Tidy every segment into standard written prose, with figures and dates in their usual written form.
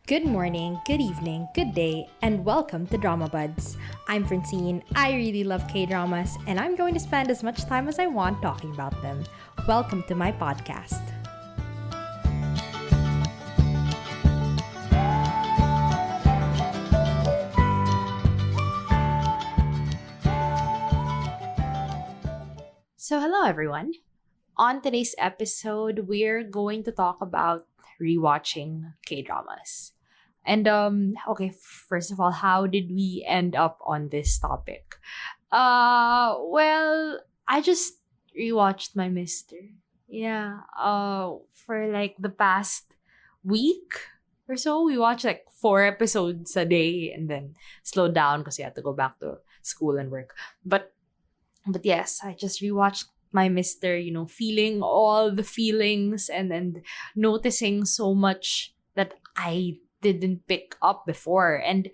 Good morning, good evening, good day, and welcome to Dramabuds. I'm Francine. I really love K-dramas, and I'm going to spend as much time as I want talking about them. Welcome to my podcast. So, hello everyone. On today's episode, we're going to talk about rewatching K-dramas. And okay, first of all, how did we end up on this topic? Well, I just rewatched my Mister. Yeah, for like the past week or so, we watched like 4 episodes a day and then slowed down because we had to go back to school and work. But yes, I just rewatched my Mister, feeling all the feelings and noticing so much that I didn't pick up before. And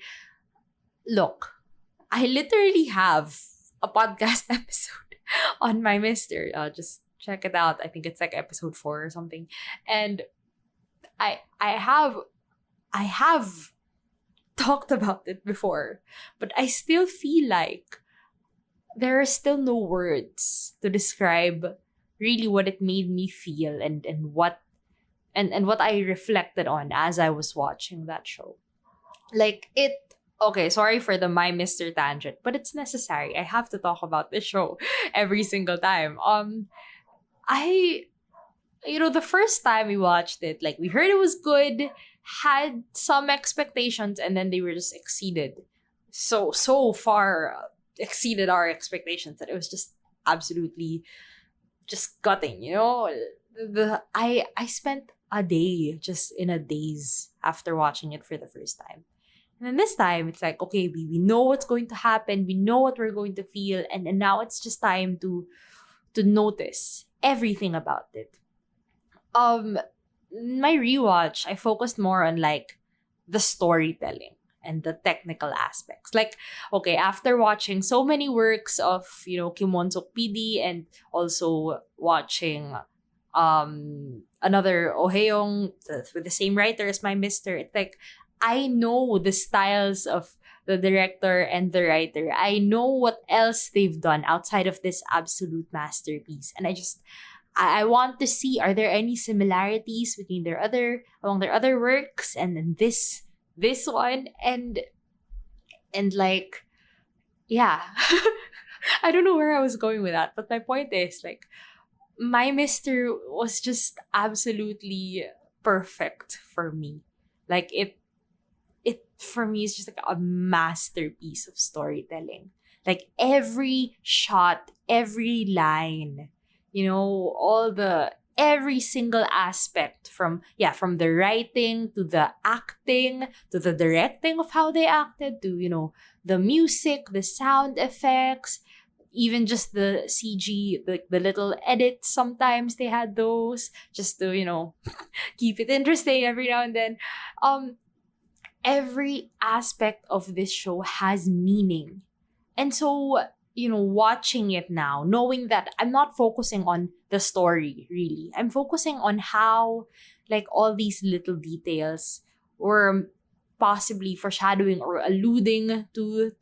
look, I literally have a podcast episode on my Mister. Just check it out. I think it's like episode 4 or something. And I have talked about it before, but I still feel like there are still no words to describe really what it made me feel and what I reflected on as I was watching that show. Like it okay, sorry for the My Mr. tangent, but it's necessary. I have to talk about this show every single time. I the first time we watched it, like we heard it was good, had some expectations, and then they were just exceeded. So far exceeded our expectations that it was just absolutely just gutting, I spent a day just in a daze after watching it for the first time. And then this time it's like, okay, we know what's going to happen, we know what we're going to feel, and now it's just time to notice everything about it. My rewatch, I focused more on like the storytelling and the technical aspects. Like, okay, after watching so many works of, Kim Won-suk PD and also watching another Oheong with the same writer as my Mister, it's like I know the styles of the director and the writer. I know what else they've done outside of this absolute masterpiece. And I want to see, are there any similarities between among their other works and then this one, and like, yeah. I don't know where I was going with that, but my point is like my Mister was just absolutely perfect for me. Like it for me is just like a masterpiece of storytelling. Like every shot, every line, all the every single aspect from the writing to the acting to the directing of how they acted to the music, the sound effects, even just the CG, the little edits. Sometimes they had those just to keep it interesting every now and then. Every aspect of this show has meaning. And so, watching it now, knowing that I'm not focusing on the story really, I'm focusing on how, like, all these little details were possibly foreshadowing or alluding to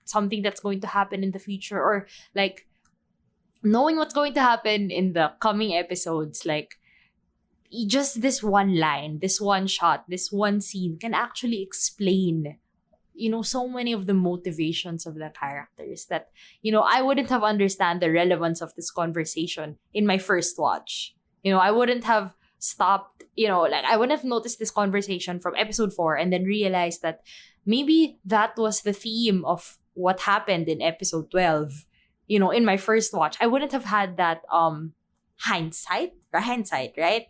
something that's going to happen in the future, or like knowing what's going to happen in the coming episodes. Like, just this one line, this one shot, this one scene can actually explain so many of the motivations of the characters that I wouldn't have understand the relevance of this conversation in my first watch. I wouldn't have stopped, like I wouldn't have noticed this conversation from episode 4 and then realized that maybe that was the theme of what happened in episode 12 in my first watch. I wouldn't have had that hindsight, right?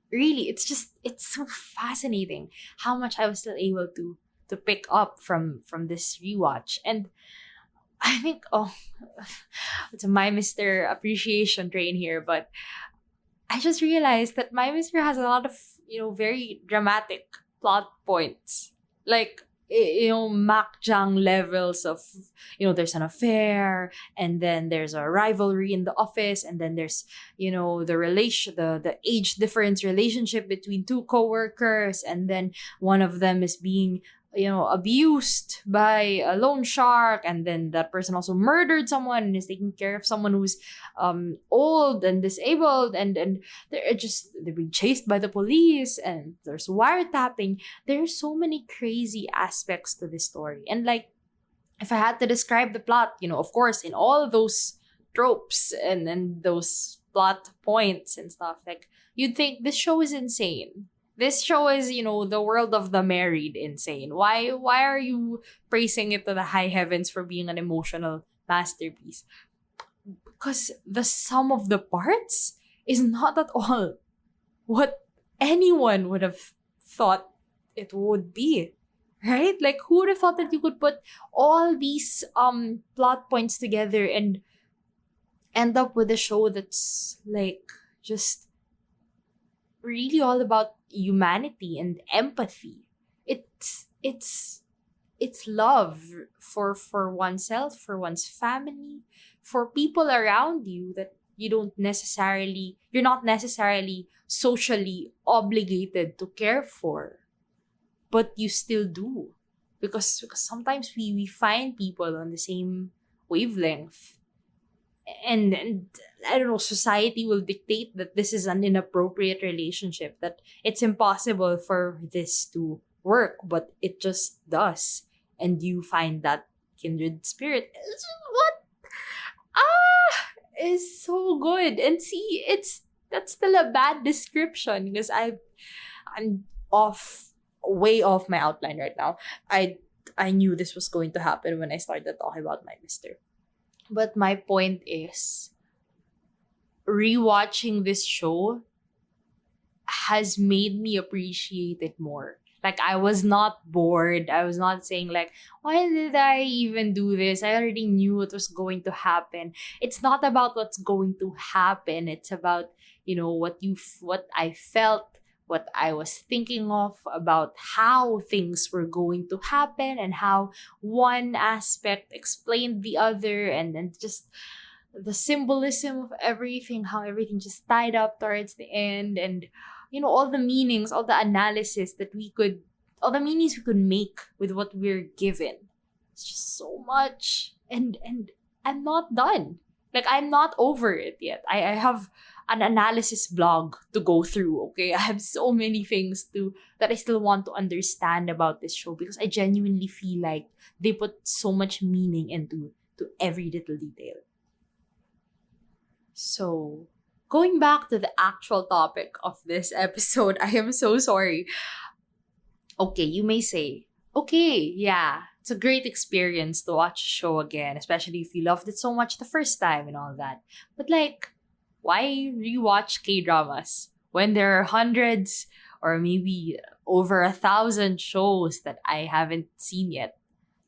Really, it's so fascinating how much I was still able to pick up from this rewatch. And I think, it's a My Mister appreciation train here, but I just realized that My Mister has a lot of very dramatic plot points. Like, makjang levels of, there's an affair, and then there's a rivalry in the office, and then there's, the age difference relationship between two coworkers, and then one of them is being, abused by a loan shark, and then that person also murdered someone and is taking care of someone who's old and disabled, and they're being chased by the police, and there's wiretapping. There's so many crazy aspects to this story. And like, if I had to describe the plot, of course, in all those tropes and those plot points and stuff, like, you'd think this show is insane. This show is, the world of the married insane. Why are you praising it to the high heavens for being an emotional masterpiece? Because the sum of the parts is not at all what anyone would have thought it would be. Right? Like, who would have thought that you could put all these plot points together and end up with a show that's like just really all about humanity and empathy. It's love for oneself, for one's family, for people around you that you're not necessarily socially obligated to care for, but you still do, because sometimes we find people on the same wavelength, and I don't know, society will dictate that this is an inappropriate relationship, that it's impossible for this to work, but it just does, and you find that kindred spirit. What is so good. And see, that's still a bad description, because I'm way off my outline right now. I knew this was going to happen when I started talking about my mister. But my point is, rewatching this show has made me appreciate it more. Like, I was not bored. I was not saying like, why did I even do this? I already knew it was going to happen. It's not about what's going to happen. It's about, what I felt, what I was thinking of about how things were going to happen, and how one aspect explained the other, and then just the symbolism of everything, how everything just tied up towards the end, and all the meanings, all the analysis all the meanings we could make with what we're given. It's just so much, and I'm not done. Like, I'm not over it yet. I have an analysis blog to go through, okay? I have so many things that I still want to understand about this show, because I genuinely feel like they put so much meaning into every little detail. So, going back to the actual topic of this episode, I am so sorry. Okay, you may say, okay, yeah, it's a great experience to watch a show again, especially if you loved it so much the first time and all that. But like, why rewatch K-dramas when there are hundreds or maybe over 1,000 shows that I haven't seen yet?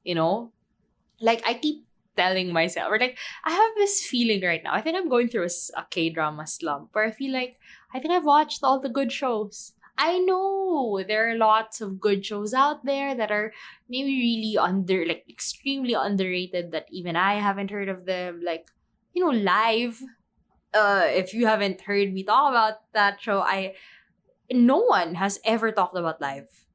Like, I keep telling myself, or like, I have this feeling right now. I think I'm going through a K-drama slump where I feel like I think I've watched all the good shows. I know there are lots of good shows out there that are maybe really extremely underrated, that even I haven't heard of them. Like, Live. If you haven't heard me talk about that show, no one has ever talked about Live.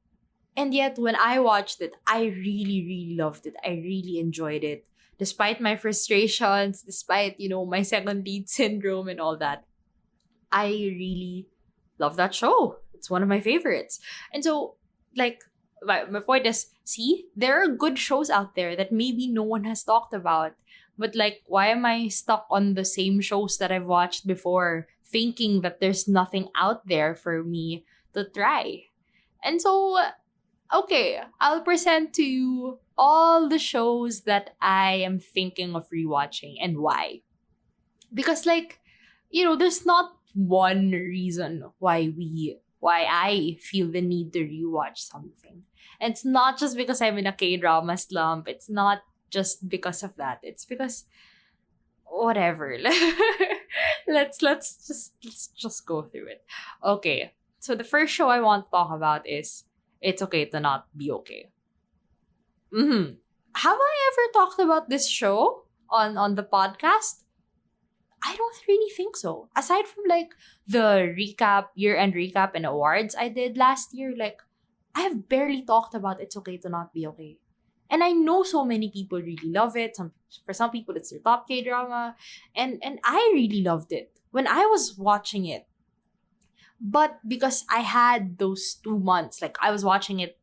And yet, when I watched it, I really, really loved it. I really enjoyed it. Despite my frustrations, despite, my second lead syndrome and all that, I really love that show. It's one of my favorites. And so, like, my point is, see, there are good shows out there that maybe no one has talked about. But like, why am I stuck on the same shows that I've watched before, thinking that there's nothing out there for me to try? And so, okay, I'll present to you all the shows that I am thinking of rewatching and why. Because like, there's not one reason why I feel the need to rewatch something. And it's not just because I'm in a K-drama slump. It's not just because of that. It's because whatever. let's just go through it. Okay. So the first show I want to talk about is It's Okay to Not Be Okay. Mm-hmm. Have I ever talked about this show on the podcast? I don't really think so. Aside from like the recap, year-end recap and awards I did last year, like I have barely talked about It's Okay to Not Be Okay. And I know so many people really love it. For some people it's their top K drama. And I really loved it when I was watching it. But because I had those 2 months, like I was watching it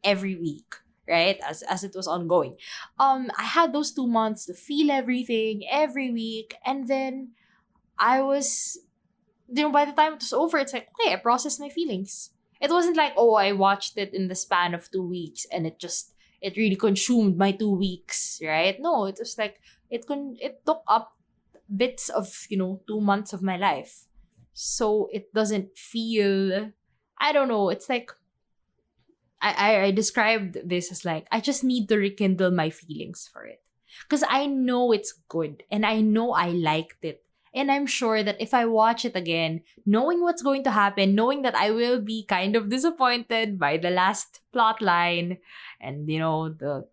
every week, right? As it was ongoing. I had those 2 months to feel everything every week, and then I was, by the time it was over, it's like, okay, I processed my feelings. It wasn't like, oh, I watched it in the span of 2 weeks and it really consumed my 2 weeks, right? No, it was like it took up bits of 2 months of my life, so it doesn't feel, I don't know, it's like I described this as like, I just need to rekindle my feelings for it. Because I know it's good and I know I liked it. And I'm sure that if I watch it again, knowing what's going to happen, knowing that I will be kind of disappointed by the last plot line and, the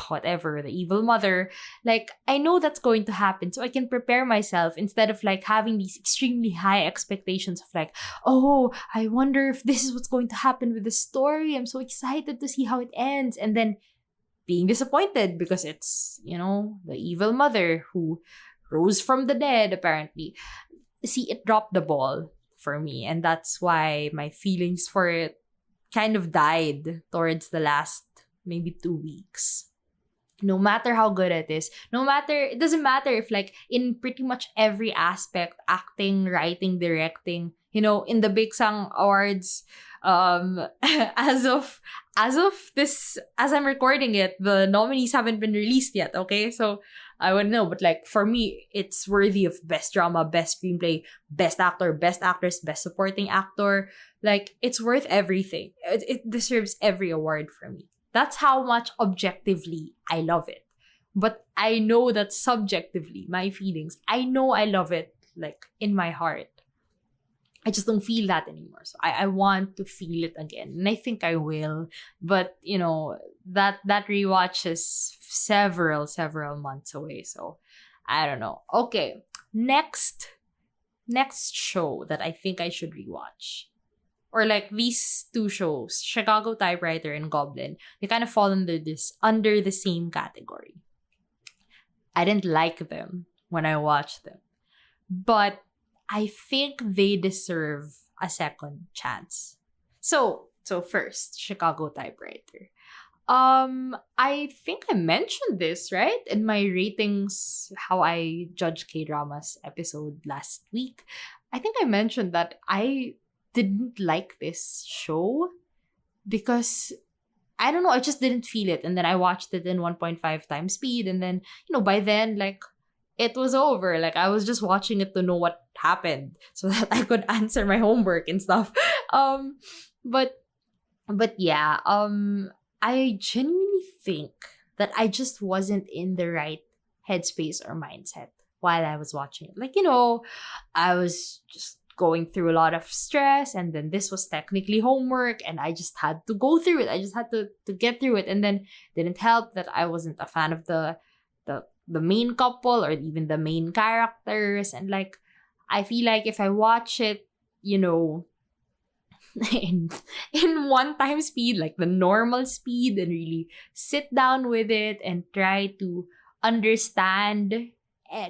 whatever, the evil mother, like, I know that's going to happen. So I can prepare myself instead of like having these extremely high expectations of like, oh, I wonder if this is what's going to happen with the story. I'm so excited to see how it ends. And then being disappointed because it's, the evil mother who rose from the dead, apparently. See, it dropped the ball for me. And that's why my feelings for it kind of died towards the last maybe 2 weeks. No matter how good it is, it doesn't matter if like in pretty much every aspect, acting, writing, directing, in the Big Sang Awards, as of this, as I'm recording it, the nominees haven't been released yet, okay? So I wouldn't know, but like for me, it's worthy of best drama, best screenplay, best actor, best actress, best supporting actor. Like, it's worth everything. It deserves every award for me. That's how much objectively I love it. But I know that subjectively, my feelings, I know I love it, like, in my heart. I just don't feel that anymore. So I want to feel it again. And I think I will. But, that rewatch is several months away. So I don't know. Okay. Next show that I think I should rewatch. Or like these two shows, Chicago Typewriter and Goblin, they kind of fall under the same category. I didn't like them when I watched them. But I think they deserve a second chance. So first, Chicago Typewriter. I think I mentioned this, right? In my ratings, how I judge K-dramas episode last week. I think I mentioned that I didn't like this show because I don't know, I just didn't feel it. And then I watched it in 1.5 times speed. And then, by then, like, it was over. Like, I was just watching it to know what happened so that I could answer my homework and stuff. But yeah, I genuinely think that I just wasn't in the right headspace or mindset while I was watching it. Like, I was just going through a lot of stress, and then this was technically homework, and I just had to go through it. I just had to get through it. And then didn't help that I wasn't a fan of the main couple or even the main characters. And like, I feel like if I watch it, in one time speed, like the normal speed, and really sit down with it and try to understand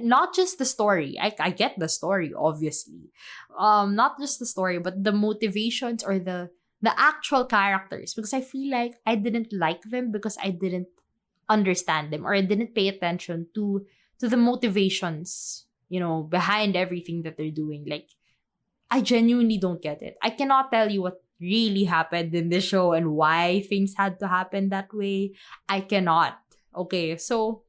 not just the story. I get the story, obviously. Not just the story, but the motivations or the actual characters. Because I feel like I didn't like them because I didn't understand them, or I didn't pay attention to the motivations, behind everything that they're doing. Like, I genuinely don't get it. I cannot tell you what really happened in this show and why things had to happen that way. I cannot. Okay, so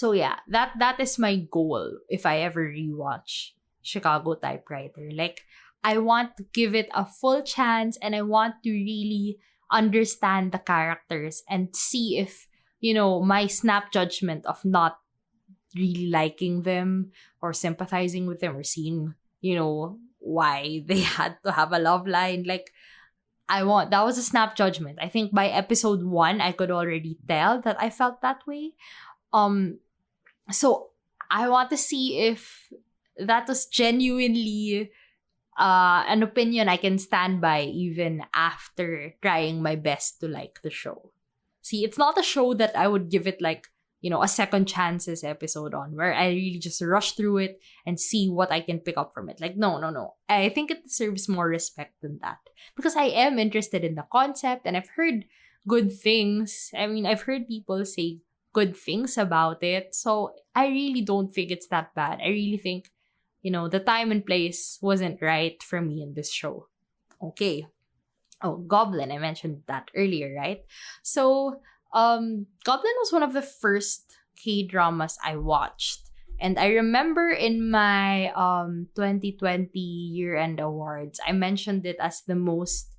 yeah, that is my goal if I ever rewatch Chicago Typewriter. Like, I want to give it a full chance, and I want to really understand the characters and see if, my snap judgment of not really liking them or sympathizing with them or seeing, why they had to have a love line. Like, that was a snap judgment. I think by episode 1 I could already tell that I felt that way. So I want to see if that was genuinely an opinion I can stand by even after trying my best to like the show. See, it's not a show that I would give it like, a second chances episode on, where I really just rush through it and see what I can pick up from it. Like, no. I think it deserves more respect than that. Because I am interested in the concept and I've heard good things. I mean, I've heard people say good things about it. So I really don't think it's that bad. I really think, the time and place wasn't right for me in this show. Okay. Oh, Goblin. I mentioned that earlier, right? So, Goblin was one of the first K-dramas I watched. And I remember in my 2020 year-end awards, I mentioned it as the most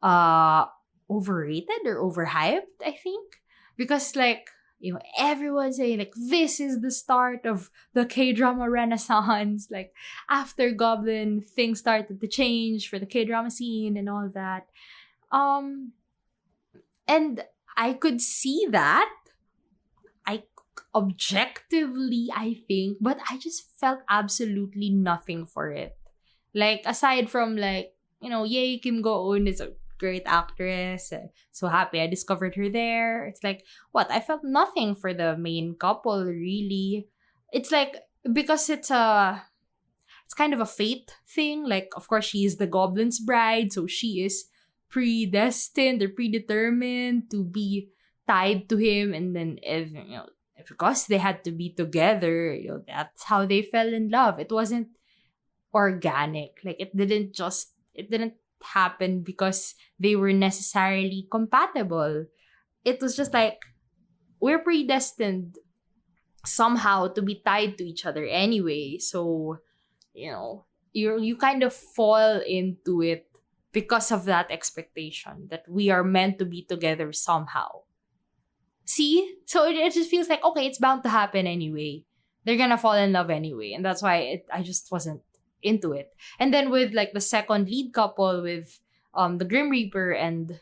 overrated or overhyped, I think. Because like, everyone's saying like, this is the start of the K-drama renaissance. Like, after Goblin, things started to change for the K-drama scene and all that. And I could see that. Objectively, I think, but I just felt absolutely nothing for it. Like, aside from like, yay, Kim Go-eun is a great actress. So happy I discovered her there. It's like, what? I felt nothing for the main couple, really. It's like, because it's kind of a fate thing. Like, of course, she is the Goblin's bride, so she is predestined or predetermined to be tied to him, and then if because they had to be together, that's how they fell in love. It wasn't organic. Like, it didn't happen because they were necessarily compatible. It was just like, we're predestined somehow to be tied to each other anyway. So, you kind of fall into it because of that expectation that we are meant to be together somehow. See? So it just feels like, okay, it's bound to happen anyway. They're gonna fall in love anyway. And that's why I just wasn't into it. And then with like the second lead couple with the Grim Reaper and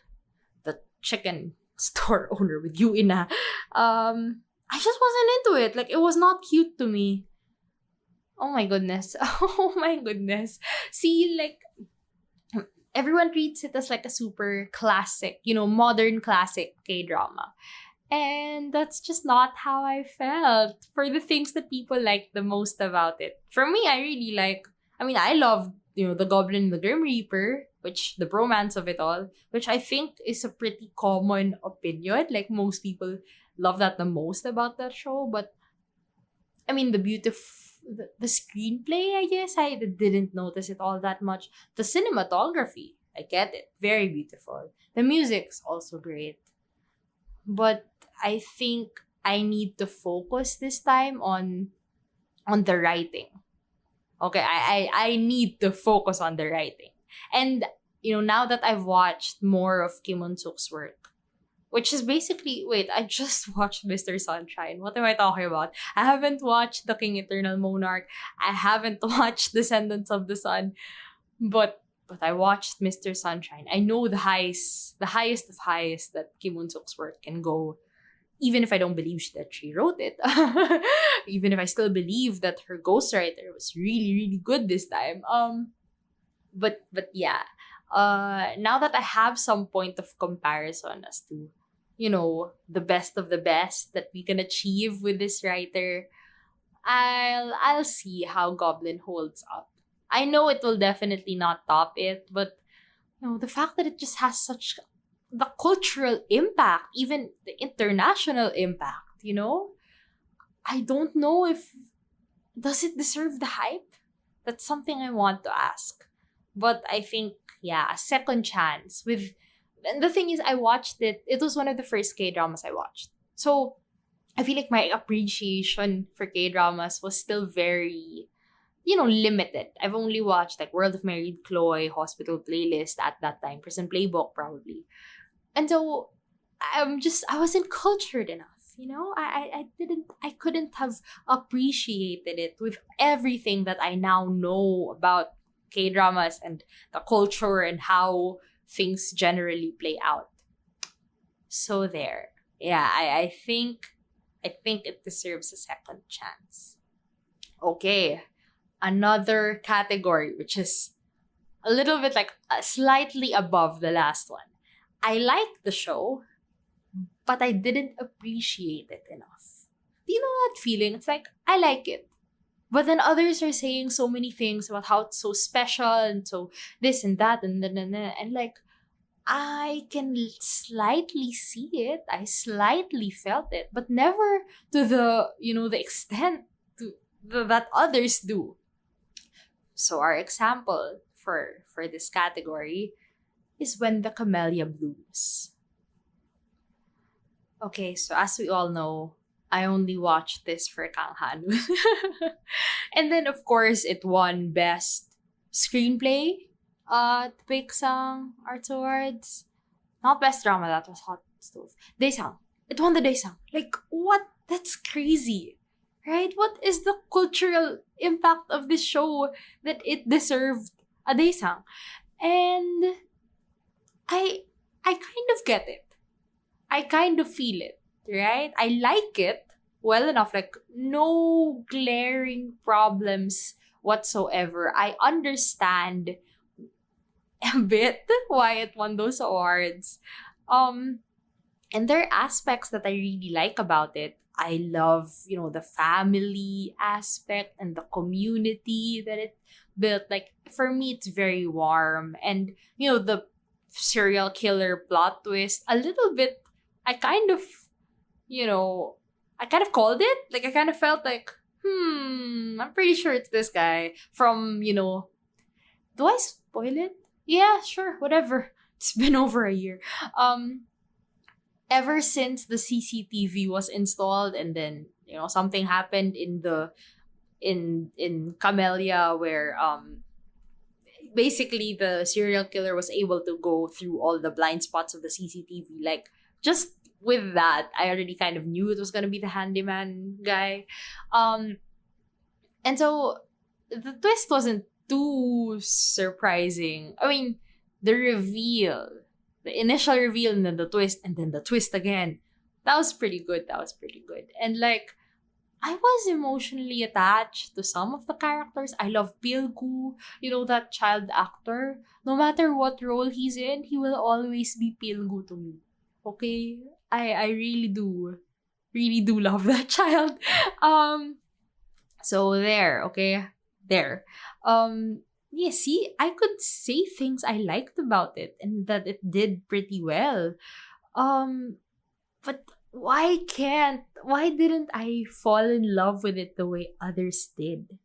the chicken store owner with Yuina, I just wasn't into it. Like, it was not cute to me. Oh my goodness. Oh my goodness. See, like, everyone treats it as like a super classic, modern classic K-drama. And that's just not how I felt for the things that people like the most about it. For me, I love, the Goblin and the Grim Reaper, which the bromance of it all, which I think is a pretty common opinion. Like, most people love that the most about that show. But, I mean, the screenplay, I guess, I didn't notice it all that much. The cinematography, I get it. Very beautiful. The music's also great. But I think I need to focus this time on the writing. Okay, I need to focus on the writing. And, now that I've watched more of Kim Un-suk's work, which is basically, I just watched Mr. Sunshine. What am I talking about? I haven't watched The King Eternal Monarch. I haven't watched Descendants of the Sun. But I watched Mr. Sunshine. I know the highest of highest that Kim Un-suk's work can go, even if I don't believe that she wrote it. Even if I still believe that her ghostwriter was really, really good this time. But yeah. Now that I have some point of comparison as to, the best of the best that we can achieve with this writer, I'll see how Goblin holds up. I know it will definitely not top it, but the fact that it just has such the cultural impact, even the international impact, I don't know if does it deserve the hype? That's something I want to ask. But I think, a second chance and the thing is, I watched it. It was one of the first K-dramas I watched. So I feel like my appreciation for K-dramas was still very, limited. I've only watched like World of Married Chloe, Hospital Playlist at that time, Prison Playbook probably. And so I wasn't cultured enough, I couldn't have appreciated it with everything that I now know about K-dramas and the culture and how things generally play out. So there. Yeah, I think it deserves a second chance. Okay. Another category, which is a little bit like slightly above the last one. I liked the show, but I didn't appreciate it enough. Do you know that feeling? It's like, I like it. But then others are saying so many things about how it's so special and so this and that and like, I can slightly see it. I slightly felt it, but never to the extent that others do. So our example for this category is When the Camellia Blooms. Okay, so as we all know, I only watched this for Kang Hanu. And then of course it won Best Screenplay at the Piksang Arts Awards. Not Best Drama, that was Hot Stove. Daesang. It won the Daesang. Like, what? That's crazy. Right? What is the cultural impact of this show that it deserved a Daesang? And I kind of get it. I kind of feel it, right? I like it well enough, like no glaring problems whatsoever. I understand a bit why it won those awards. And there are aspects that I really like about it. I love, the family aspect and the community that it built. Like, for me, it's very warm. And, the serial killer plot twist, a little bit, I kind of called it. Like, I kind of felt like, I'm pretty sure it's this guy from, do I spoil it? Yeah, sure, whatever. It's been over a year. Ever since the CCTV was installed and then, something happened in Camellia where basically the serial killer was able to go through all the blind spots of the CCTV. Like, just with that, I already kind of knew it was gonna be the handyman guy. And so the twist wasn't too surprising. I mean, the initial reveal, and then the twist again. That was pretty good. And like, I was emotionally attached to some of the characters. I love Pilgu, that child actor. No matter what role he's in, he will always be Pilgu to me. Okay? I really do love that child. So there, okay? There. Yeah, see, I could say things I liked about it and that it did pretty well. But why didn't I fall in love with it the way others did?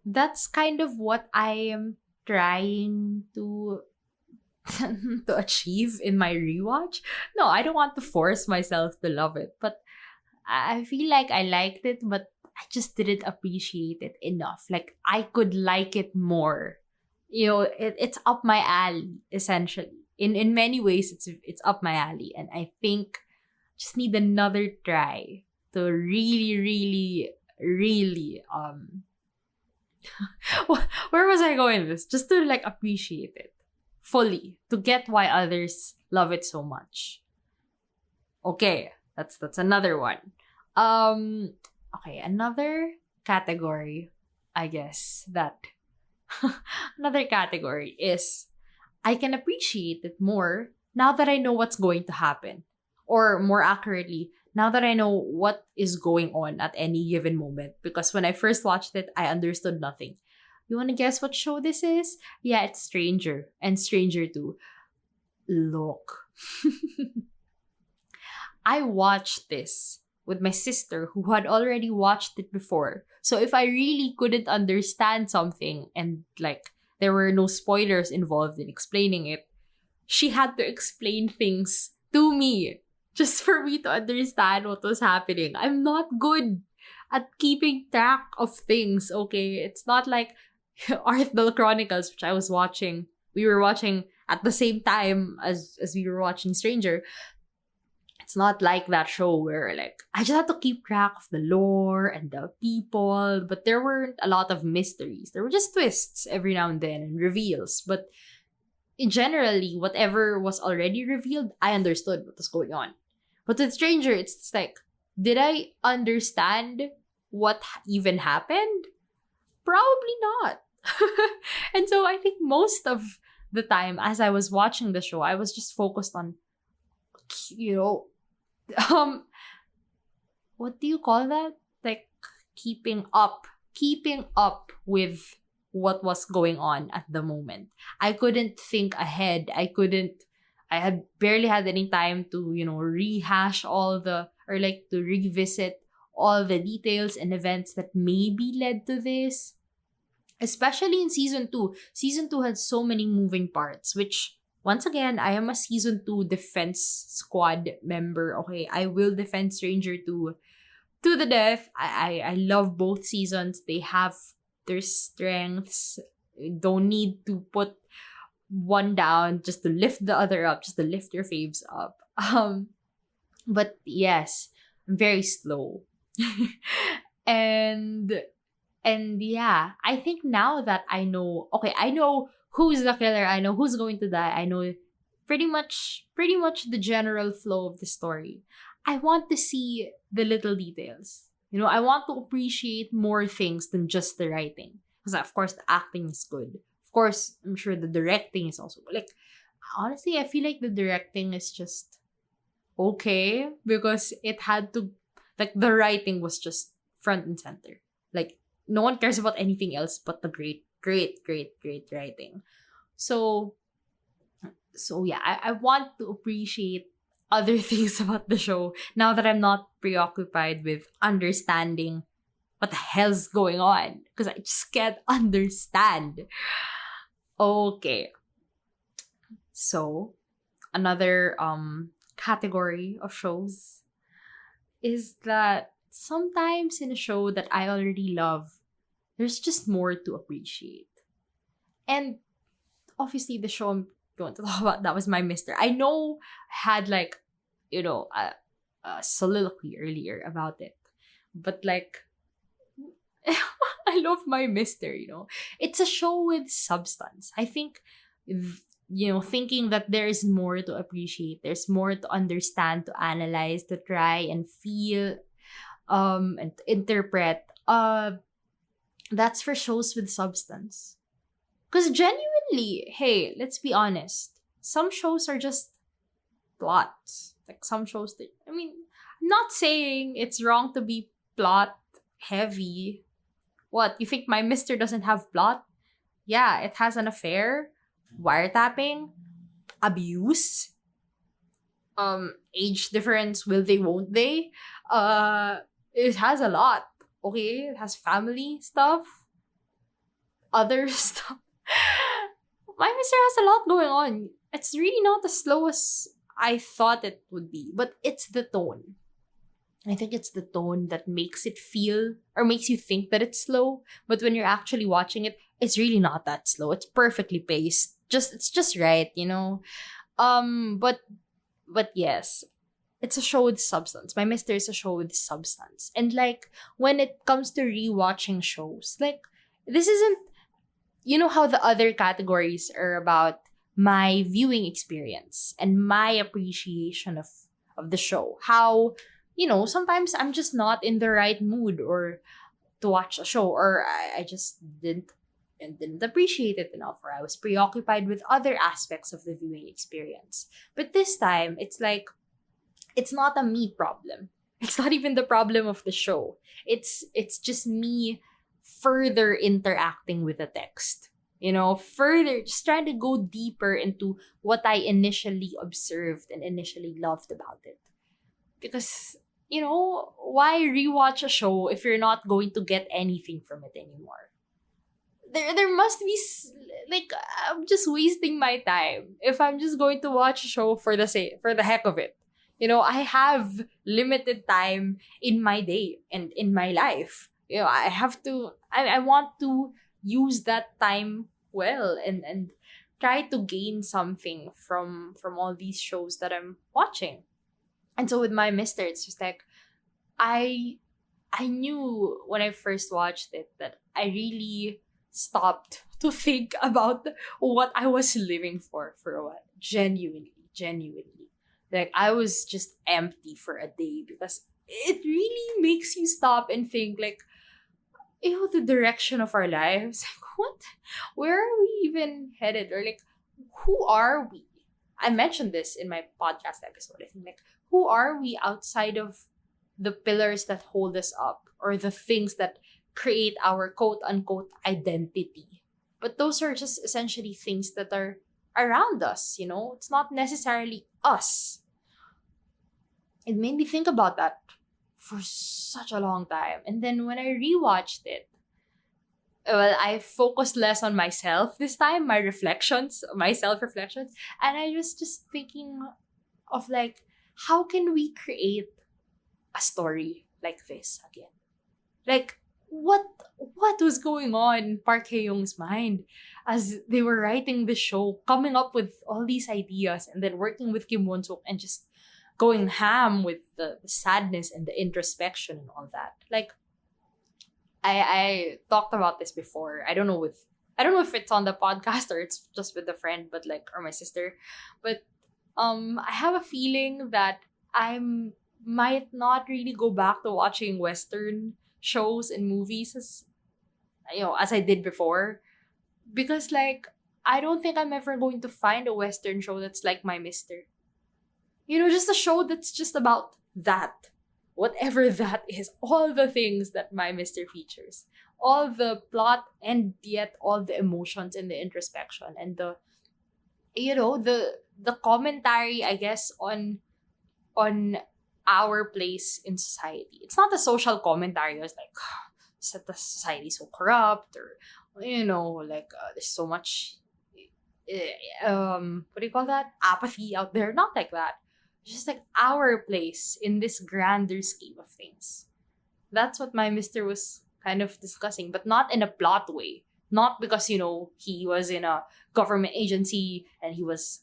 That's kind of what I am trying to to achieve in my rewatch. No, I don't want to force myself to love it, but I feel like I liked it, but I just didn't appreciate it enough. Like, I could like it more. It's up my alley, essentially. In many ways, it's up my alley, and I think just need another try to really, really, really where was I going with this? Just to like appreciate it fully, to get why others love it so much. Okay, that's another one. Okay, another category, I guess, that another category is I can appreciate it more now that I know what's going to happen. Or more accurately, now that I know what is going on at any given moment. Because when I first watched it, I understood nothing. You want to guess what show this is? Yeah, it's Stranger and Stranger 2. Look. I watched this with my sister who had already watched it before. So if I really couldn't understand something and like there were no spoilers involved in explaining it, she had to explain things to me just for me to understand what was happening. I'm not good at keeping track of things, okay? It's not like Arthdal Chronicles, which I was watching. We were watching at the same time as we were watching Stranger. It's not like that show where like I just had to keep track of the lore and the people, but there weren't a lot of mysteries. There were just twists every now and then and reveals. But generally, whatever was already revealed, I understood what was going on. But with Stranger, it's like, did I understand what even happened? Probably not. And so I think most of the time as I was watching the show, I was just focused on, you know, um, what do you call that? Like keeping up with what was going on at the moment. I couldn't think ahead. I had barely had any time to, rehash all the, or like to revisit all the details and events that maybe led to this. Especially in season 2. Season 2 had so many moving parts, which, once again, I am a season 2 defense squad member. Okay, I will defend Stranger to the death. I love both seasons. They have their strengths. Don't need to put one down just to lift the other up, just to lift your faves up. But yes, I'm very slow. and and yeah, I think now that I know who's the killer, I know who's going to die, I know pretty much the general flow of the story. I want to see the little details. I want to appreciate more things than just the writing. Because of course the acting is good. Of course, I'm sure the directing is also good. Like, honestly, I feel like the directing is just okay because it had to, like, the writing was just front and center. Like, no one cares about anything else but the great, great, great, great writing. So yeah, I want to appreciate other things about the show now that I'm not preoccupied with understanding what the hell's going on because I just can't understand. Okay. So, another category of shows is that sometimes in a show that I already love, there's just more to appreciate. And obviously the show I'm going to talk about, that was My Mister. I know I had like, a soliloquy earlier about it. But like, I love My Mister, It's a show with substance. I think, thinking that there is more to appreciate, there's more to understand, to analyze, to try and feel, and to interpret, that's for shows with substance. Because genuinely, hey, let's be honest, some shows are just plots. Like some shows that, I'm not saying it's wrong to be plot heavy. What, you think My Mister doesn't have plot? Yeah, it has an affair, wiretapping, abuse, age difference, will they, won't they? It has a lot. Okay, it has family stuff, other stuff. My Mister has a lot going on. It's really not as slow as I thought it would be, but it's the tone. I think it's the tone that makes it feel or makes you think that it's slow, but when you're actually watching it, it's really not that slow. It's perfectly paced. It's just right. But yes, it's a show with substance. My Mister is a show with substance. And like when it comes to rewatching shows, like this isn't, how the other categories are about my viewing experience and my appreciation of the show. How, sometimes I'm just not in the right mood or to watch a show, or I just didn't appreciate it enough, or I was preoccupied with other aspects of the viewing experience. But this time, it's like, it's not a me problem. It's not even the problem of the show. It's just me further interacting with the text. Further, just trying to go deeper into what I initially observed and initially loved about it. Because, why rewatch a show if you're not going to get anything from it anymore? There must be, like, I'm just wasting my time if I'm just going to watch a show for the heck of it. I have limited time in my day and in my life. I have to, I want to use that time well and try to gain something from all these shows that I'm watching. And so with My Mister, it's just like, I knew when I first watched it that I really stopped to think about what I was living for a while. Genuinely, genuinely. Like, I was just empty for a day because it really makes you stop and think, like, the direction of our lives. Like, what? Where are we even headed? Or, like, who are we? I mentioned this in my podcast episode. I think, like, who are we outside of the pillars that hold us up or the things that create our quote unquote identity? But those are just essentially things that are around us, It's not necessarily us. It made me think about that for such a long time. And then when I rewatched it, well, I focused less on myself this time, my self-reflections. And I was just thinking of, like, how can we create a story like this again? Like, what was going on in Park Hae-young's mind as they were writing the show, coming up with all these ideas, and then working with Kim Won-suk and just going ham with the sadness and the introspection and all that. Like, I talked about this before. I don't know if it's on the podcast or it's just with a friend, but like, or my sister. But I have a feeling that I might not really go back to watching Western shows and movies as I did before, because, like, I don't think I'm ever going to find a Western show that's like My Mister. Just a show that's just about that. Whatever that is, all the things that My Mister features, all the plot and yet all the emotions and the introspection and the commentary, I guess, on our place in society. It's not a social commentary. It's like, the society is so corrupt, or there's so much what do you call that, apathy out there. Not like that. It's just like our place in this grander scheme of things. That's what My Mister was kind of discussing, but not in a plot way. Not because, he was in a government agency and he was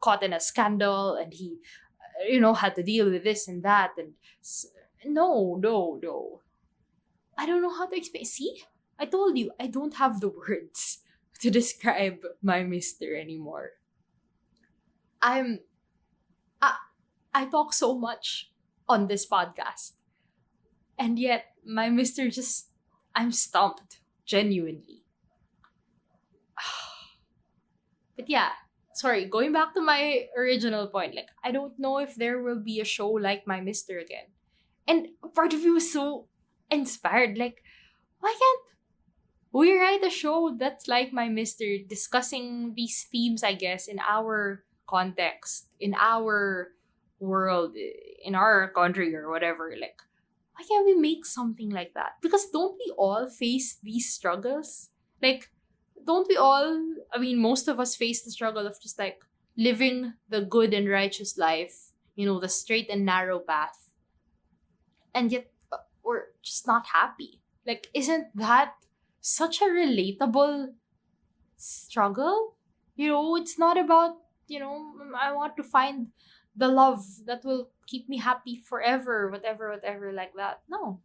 caught in a scandal and he, had to deal with this and that. And no. I don't know how to explain. See? I told you, I don't have the words to describe My Mister anymore. I talk so much on this podcast. And yet, My Mister I'm stumped. Genuinely. But yeah, sorry, going back to my original point, like, I don't know if there will be a show like My Mister again. And part of me was so inspired. Like, why can't we write a show that's like My Mister, discussing these themes, I guess, in our context, in our world, in our country or whatever? Like, why can't we make something like that? Because don't we all face these struggles? Like, don't we all, most of us face the struggle of just, like, living the good and righteous life, the straight and narrow path. And yet, we're just not happy. Like, isn't that such a relatable struggle? It's not about, I want to find the love that will keep me happy forever, whatever, like that. No,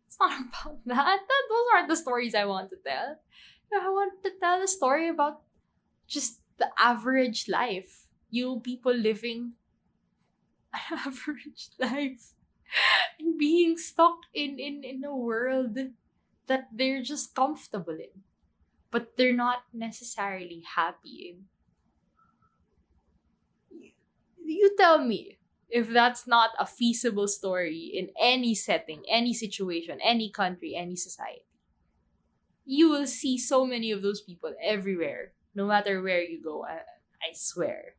it's not about that. Those aren't the stories I want to tell. I want to tell a story about just the average life. You people living an average life and being stuck in a world that they're just comfortable in, but they're not necessarily happy in. You tell me if that's not a feasible story in any setting, any situation, any country, any society. You will see so many of those people everywhere, no matter where you go, I swear.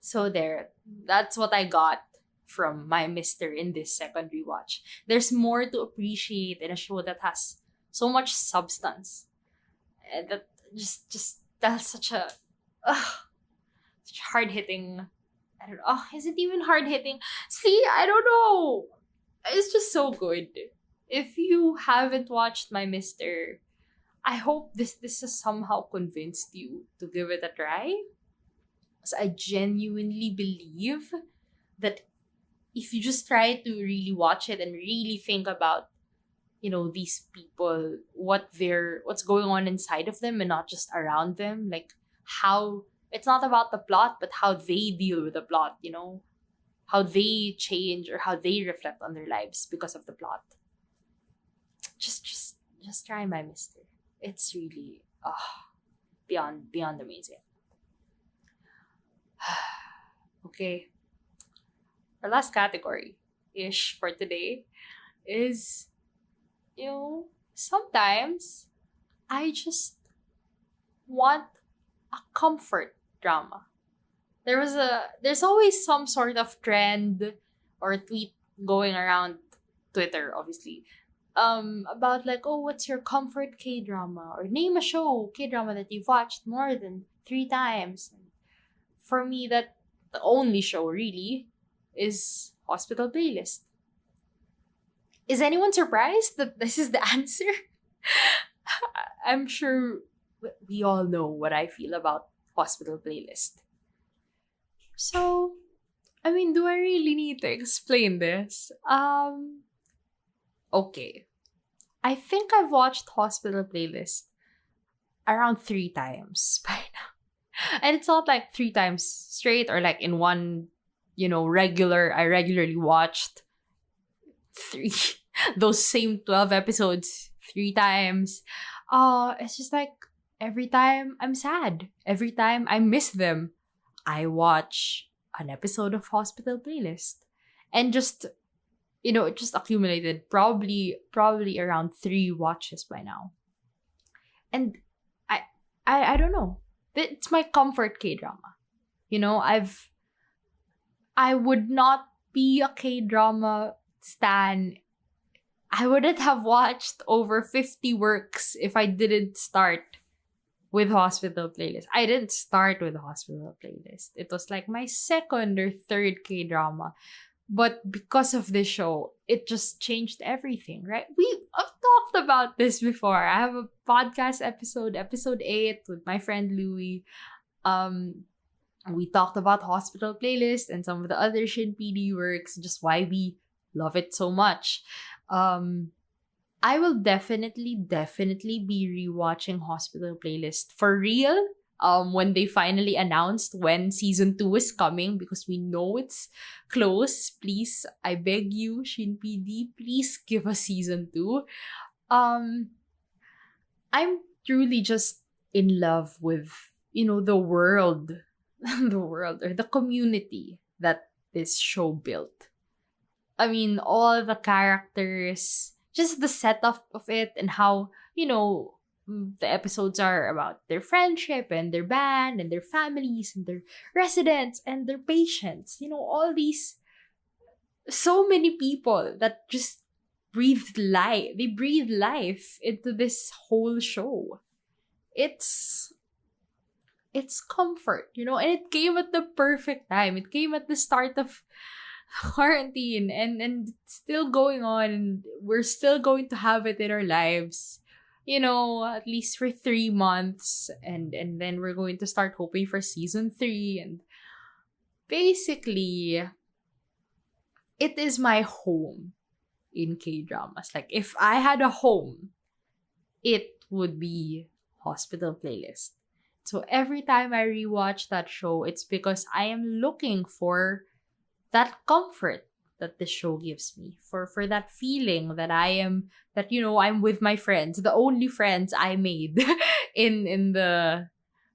So there, that's what I got from My Mister in this second rewatch. There's more to appreciate in a show that has so much substance. And that just that's such a such hard-hitting, I don't know, is it even hard-hitting? See, I don't know. It's just so good. If you haven't watched My Mister, I hope this has somehow convinced you to give it a try. Because I genuinely believe that if you just try to really watch it and really think about these people, what's going on inside of them and not just around them. Like, how it's not about the plot, but how they deal with the plot, how they change or how they reflect on their lives because of the plot. Just try My Mister. It's really beyond amazing. Okay. Our last category ish for today is, sometimes I just want a comfort drama. There's always some sort of trend or tweet going around Twitter, obviously, about like, oh, what's your comfort K drama, or name a show K drama that you've watched more than 3 times. For me, that the only show really is Hospital Playlist. Is anyone surprised that this is the answer? I'm sure we all know what I feel about Hospital Playlist. So, I mean, do I really need to explain this? Okay. I think I've watched Hospital Playlist around 3 times by now. And it's not like 3 times straight or like in one, I regularly watched three, those same 12 episodes 3 times. It's just like every time I'm sad, every time I miss them, I watch an episode of Hospital Playlist. And just, it just accumulated probably around 3 watches by now. And I don't know. It's my comfort K-drama. I would not be a K-drama stan. I wouldn't have watched over 50 works if I didn't start with Hospital Playlist. I didn't start with Hospital Playlist. It was like my second or third K-drama. But because of this show, it just changed everything, right? I've talked about this before. I have a podcast episode 8 with my friend Louie. We talked about Hospital Playlist and some of the other Shin PD works, just why we love it so much. I will definitely be rewatching Hospital Playlist for real. When they finally announced when season 2 is coming, because we know it's close. Please, I beg you, Shin PD, please give us season 2. I'm truly just in love with, the world, the world or the community that this show built. I mean, all the characters, just the setup of it, and how, the episodes are about their friendship and their band and their families and their residents and their patients. All these, so many people that just breathed life. They breathe life into this whole show. It's comfort, and it came at the perfect time. It came at the start of quarantine, and it's still going on, and we're still going to have it in our lives, at least for 3 months, and then we're going to start hoping for season 3. And basically, it is my home in K-dramas. Like, if I had a home, it would be Hospital Playlist. So every time I rewatch that show, it's because I am looking for that comfort that the show gives me, for that feeling that I'm with my friends, the only friends I made in the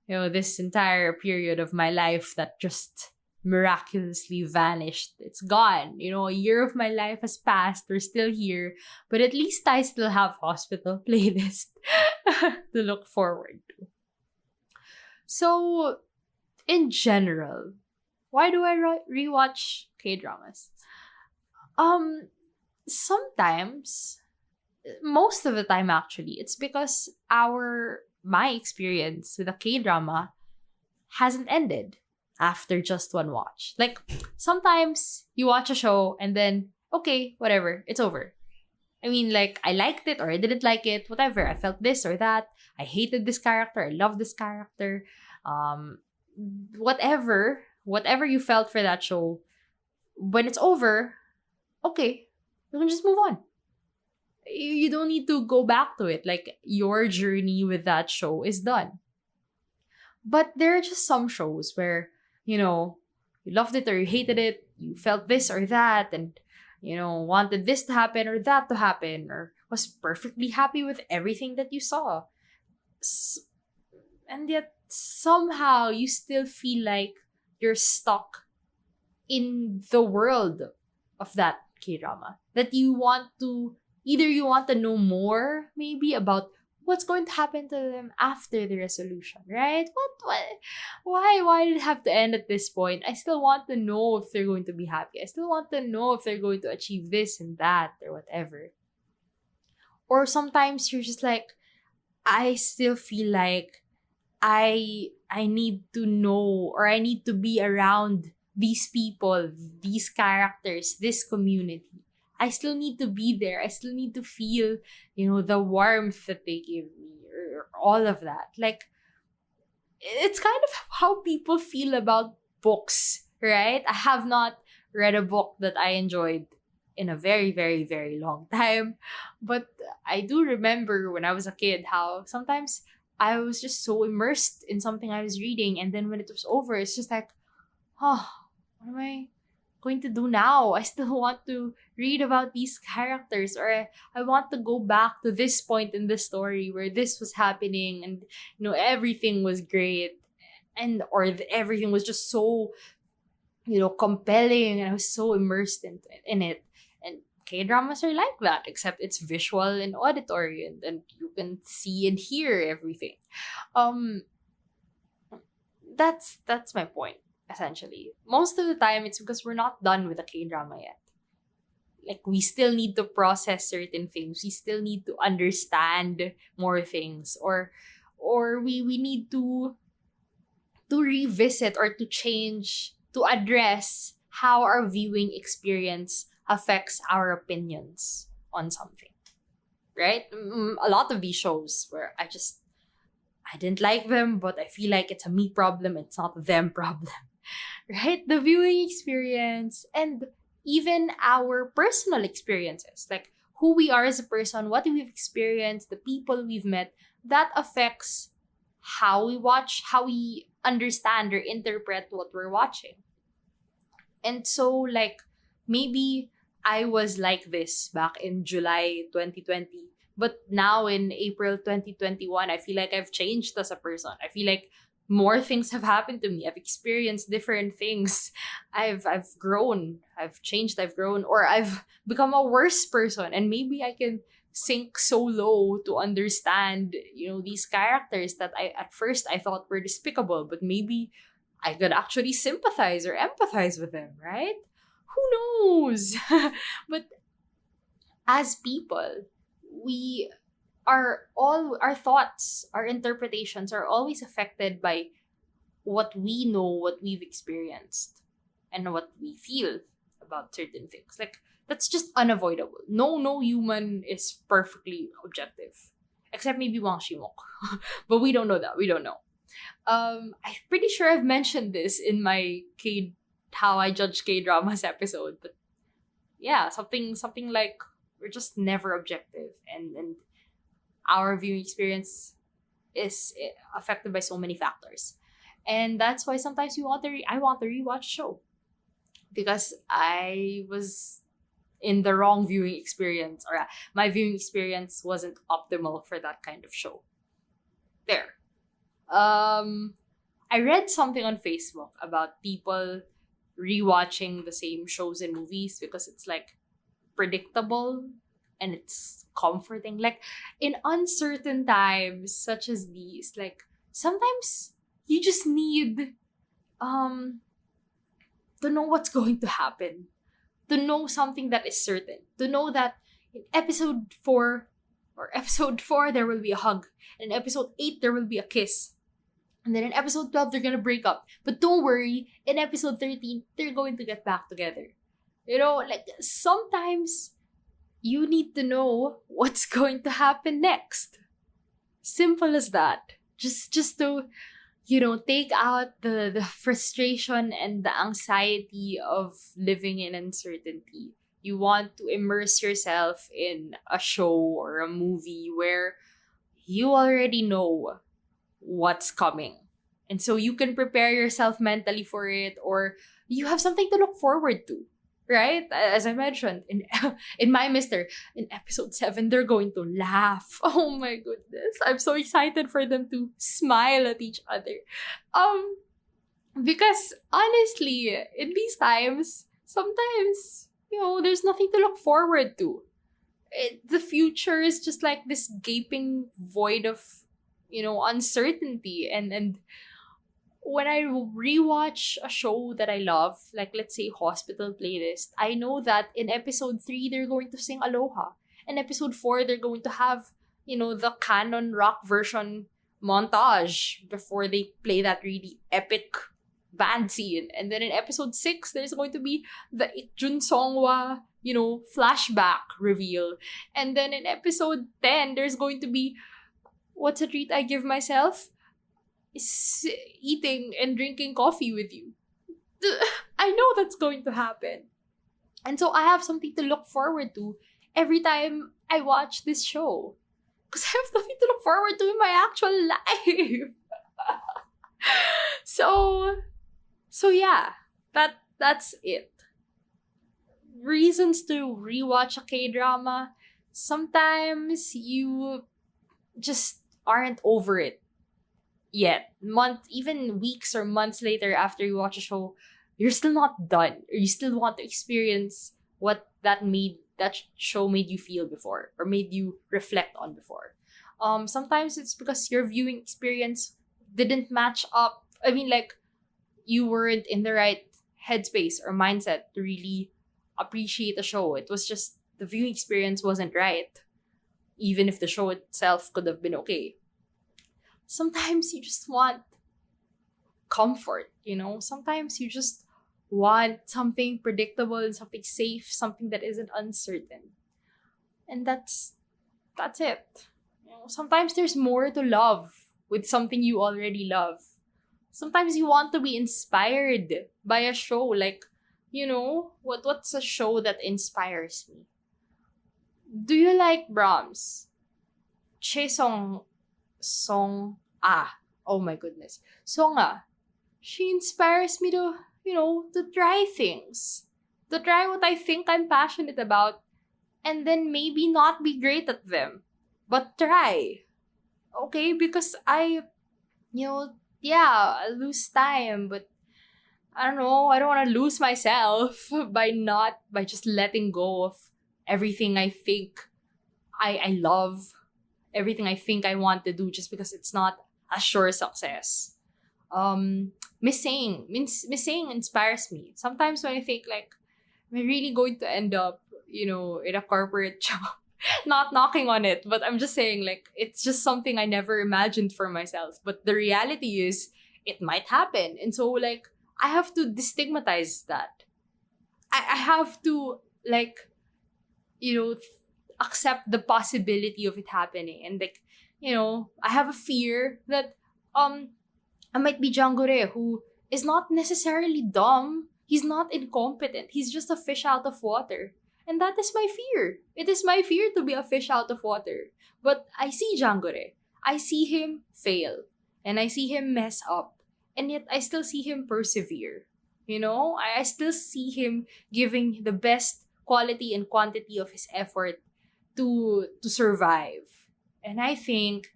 this entire period of my life that just miraculously vanished. It's gone. A year of my life has passed. We're still here, but at least I still have Hospital Playlist to look forward to. So, in general, why do I rewatch K-dramas? Sometimes, most of the time actually, it's because my experience with a K-drama hasn't ended after just one watch. Like, sometimes you watch a show and then, okay, whatever, it's over. I mean, like, I liked it or I didn't like it, whatever. I felt this or that. I hated this character. I love this character. Whatever you felt for that show, when it's over, okay, we can just move on. You don't need to go back to it. Like, your journey with that show is done. But there are just some shows where, you loved it or you hated it, you felt this or that, and, wanted this to happen or that to happen, or was perfectly happy with everything that you saw. S- And yet, somehow, you still feel like you're stuck in the world of that K drama. That you want to know more, maybe, about what's going to happen to them after the resolution, right? Why did it have to end at this point? I still want to know if they're going to be happy. I still want to know if they're going to achieve this and that or whatever. Or sometimes you're just like, I still feel like I need to know, or I need to be around these people, these characters, this community. I still need to be there. I still need to feel, the warmth that they give me, or all of that. Like, it's kind of how people feel about books, right? I have not read a book that I enjoyed in a very, very, very long time. But I do remember when I was a kid how sometimes I was just so immersed in something I was reading. And then when it was over, it's just like, oh, what am I going to do now? I still want to read about these characters, or I want to go back to this point in the story where this was happening, and everything was great, and everything was just so compelling, and I was so immersed in it. And K dramas are like that, except it's visual and auditory, and you can see and hear everything. Um, that's my point. Essentially, most of the time it's because we're not done with the K drama yet. Like, we still need to process certain things. We still need to understand more things, or we need to revisit, or to change, to address how our viewing experience affects our opinions on something, right? A lot of these shows where I didn't like them, but I feel like it's a me problem, it's not a them problem. Right? The viewing experience, and even our personal experiences, like who we are as a person, what we've experienced, the people we've met, that affects how we watch, how we understand or interpret what we're watching. And so, like, maybe I was like this back in July 2020. But now in April 2021, I feel like I've changed as a person. I feel like more things have happened to me. I've experienced different things. I've grown. I've changed. I've grown. Or I've become a worse person. And maybe I can sink so low to understand, these characters that at first I thought were despicable, but maybe I could actually sympathize or empathize with them, right? Who knows? But as people, we our thoughts, our interpretations are always affected by what we know, what we've experienced, and what we feel about certain things. Like, that's just unavoidable. No human is perfectly objective. Except maybe Wang Shimok. But we don't know that. We don't know. I'm pretty sure I've mentioned this in my how I judge K dramas episode, but yeah, something like we're just never objective, and our viewing experience is affected by so many factors, and that's why sometimes I want to rewatch show because I was in the wrong viewing experience, or my viewing experience wasn't optimal for that kind of show. There. I read something on Facebook about people rewatching the same shows and movies because it's like predictable and it's comforting. Like, in uncertain times such as these, like, sometimes you just need to know what's going to happen, to know something that is certain, to know that in episode 4 there will be a hug, and in episode 8 there will be a kiss, and then in episode 12 they're gonna break up, but don't worry, in episode 13 they're going to get back together. Like, sometimes you need to know what's going to happen next. Simple as that. Just to take out the frustration and the anxiety of living in uncertainty. You want to immerse yourself in a show or a movie where you already know what's coming. And so you can prepare yourself mentally for it, or you have something to look forward to. Right? As I mentioned, in My Mister, in episode 7, they're going to laugh. Oh my goodness. I'm so excited for them to smile at each other. Because honestly, in these times, sometimes, there's nothing to look forward to. The future is just like this gaping void of, uncertainty. And when I rewatch a show that I love, like let's say Hospital Playlist, I know that in episode 3, they're going to sing Aloha. In episode 4, they're going to have, the canon rock version montage before they play that really epic band scene. And then in episode 6, there's going to be the Ikjun Songwa, flashback reveal. And then in episode 10, there's going to be, what's a treat I give myself? Is eating and drinking coffee with you. I know that's going to happen. And so I have something to look forward to every time I watch this show. Because I have nothing to look forward to in my actual life. So yeah, that's it. Reasons to rewatch a K-drama. Sometimes you just aren't over it yet. Even weeks or months later after you watch a show, you're still not done. Or you still want to experience what that show made you feel before, or made you reflect on before. Sometimes it's because your viewing experience didn't match up. I mean, like, you weren't in the right headspace or mindset to really appreciate the show. It was just the viewing experience wasn't right, even if the show itself could have been okay. Sometimes you just want comfort, Sometimes you just want something predictable and something safe, something that isn't uncertain. And that's it. Sometimes there's more to love with something you already love. Sometimes you want to be inspired by a show. Like, what's a show that inspires me? Do you like Brahms? Chesong Song oh my goodness. Songa. She inspires me to, to try things. To try what I think I'm passionate about, and then maybe not be great at them. But try. Okay? Because I lose time, but I don't know, I don't want to lose myself by just letting go of everything I think I love, everything I think I want to do, just because it's not a sure success. Missing inspires me. Sometimes when I think, like, am I really going to end up, in a corporate job? Not knocking on it, but I'm just saying, like, it's just something I never imagined for myself. But the reality is, it might happen. And so, like, I have to destigmatize that. I have to, like, accept the possibility of it happening. And, like, I have a fear that I might be Jangore, who is not necessarily dumb. He's not incompetent. He's just a fish out of water. And that is my fear. It is my fear to be a fish out of water. But I see Jangore. I see him fail. And I see him mess up. And yet I still see him persevere. I still see him giving the best quality and quantity of his effort to survive. And I think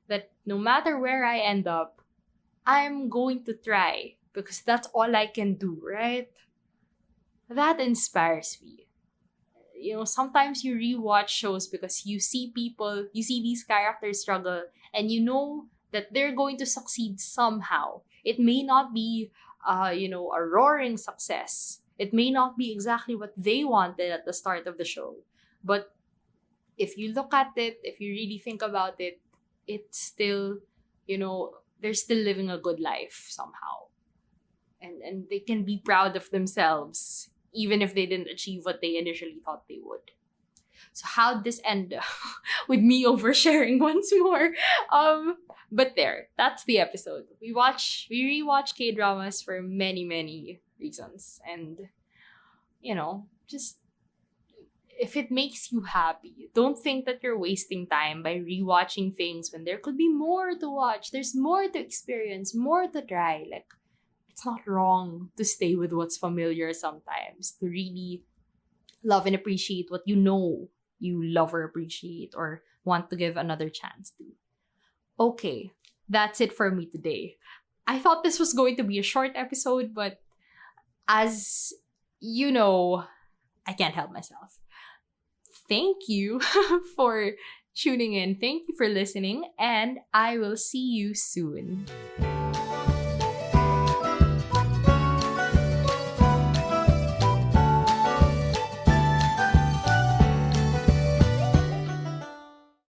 that no matter where I end up, I'm going to try, because that's all I can do, right? That inspires me. Sometimes you rewatch shows because you see these characters struggle, and you know that they're going to succeed somehow. It may not be, a roaring success. It may not be exactly what they wanted at the start of the show. But if you look at it, if you really think about it, it's still, they're still living a good life somehow. And they can be proud of themselves, even if they didn't achieve what they initially thought they would. So how'd this end? With me oversharing once more. But that's the episode. We rewatch K-dramas for many, many reasons. And, just if it makes you happy, don't think that you're wasting time by rewatching things when there could be more to watch. There's more to experience, more to try. Like, it's not wrong to stay with what's familiar sometimes, to really love and appreciate what you know you love or appreciate or want to give another chance to. Okay, that's it for me today. I thought this was going to be a short episode, but as you know, I can't help myself. Thank you for tuning in. Thank you for listening, and I will see you soon.